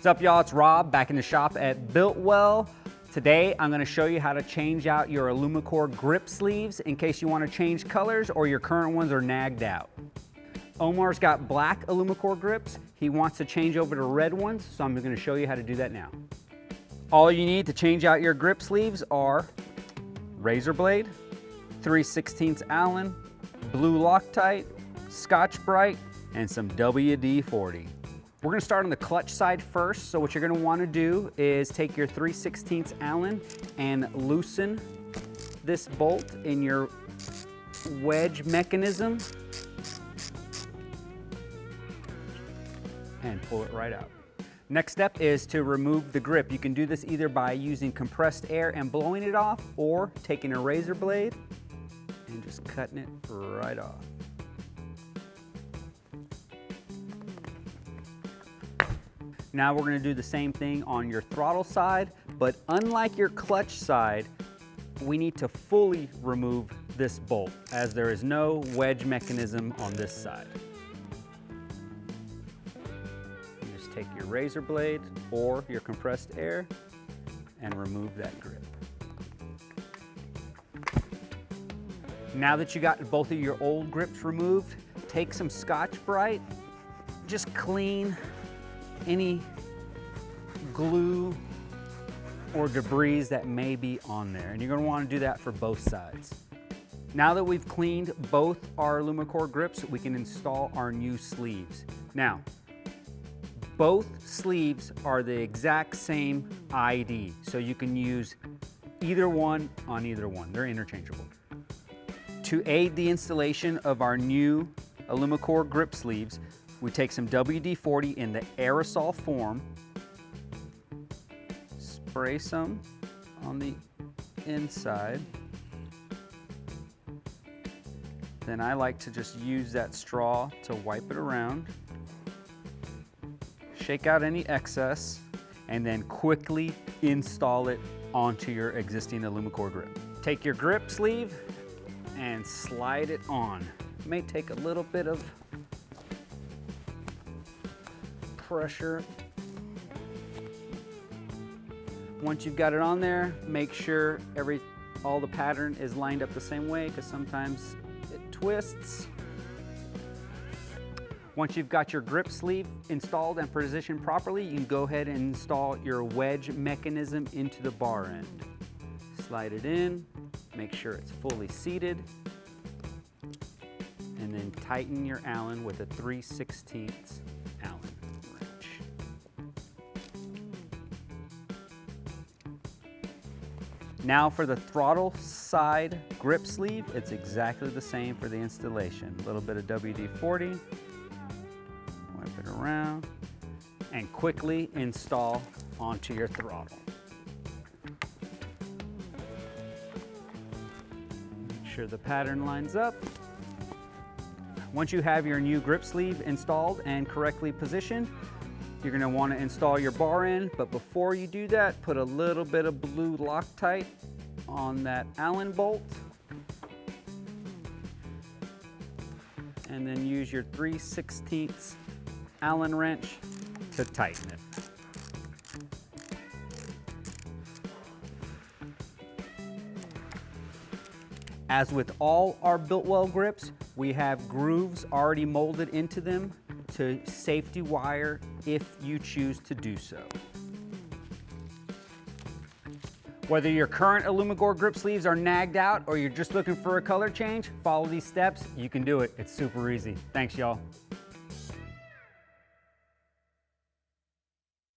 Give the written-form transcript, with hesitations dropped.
What's up, y'all? It's Rob back in the shop at Builtwell. Today I'm going to show you how to change out your AlumiCore grip sleeves in case you want to change colors or your current ones are nagged out. Omar's got black AlumiCore grips. He wants to change over to red ones, so I'm going to show you how to do that now. All you need to change out your grip sleeves are razor blade, 3/16 Allen, blue Loctite, Scotch-Brite, and some WD-40. We're gonna start on the clutch side first. So what you're gonna wanna do is take your 3/16 Allen and loosen this bolt in your wedge mechanism and pull it right out. Next step is to remove the grip. You can do this either by using compressed air and blowing it off, or taking a razor blade and just cutting it right off. Now we're going to do the same thing on your throttle side, but unlike your clutch side, we need to fully remove this bolt as there is no wedge mechanism on this side. You just take your razor blade or your compressed air and remove that grip. Now that you got both of your old grips removed, take some Scotch-Brite, just clean any glue or debris that may be on there. And you're going to want to do that for both sides. Now that we've cleaned both our AlumiCore grips, we can install our new sleeves. Now, both sleeves are the exact same ID, so you can use either one on either one. They're interchangeable. To aid the installation of our new AlumiCore grip sleeves, we take some WD-40 in the aerosol form, spray some on the inside. Then I like to just use that straw to wipe it around, shake out any excess, and then quickly install it onto your existing AlumiCore grip. Take your grip sleeve and slide it on. It may take a little bit of pressure. Once you've got it on there, make sure all the pattern is lined up the same way, because sometimes it twists. Once you've got your grip sleeve installed and positioned properly, you can go ahead and install your wedge mechanism into the bar end. Slide it in, make sure it's fully seated, and then tighten your Allen with a 3/16 Allen. Now for the throttle side grip sleeve, it's exactly the same for the installation. A little bit of WD-40, wipe it around, and quickly install onto your throttle. Make sure the pattern lines up. Once you have your new grip sleeve installed and correctly positioned, you're going to want to install your bar end, but before you do that, put a little bit of blue Loctite on that Allen bolt, and then use your 3/16 Allen wrench to tighten it. As with all our Builtwell grips, we have grooves already molded into them to safety wire if you choose to do so. Whether your current AlumiCore grip sleeves are nagged out or you're just looking for a color change, follow these steps. You can do it. It's super easy. Thanks, y'all.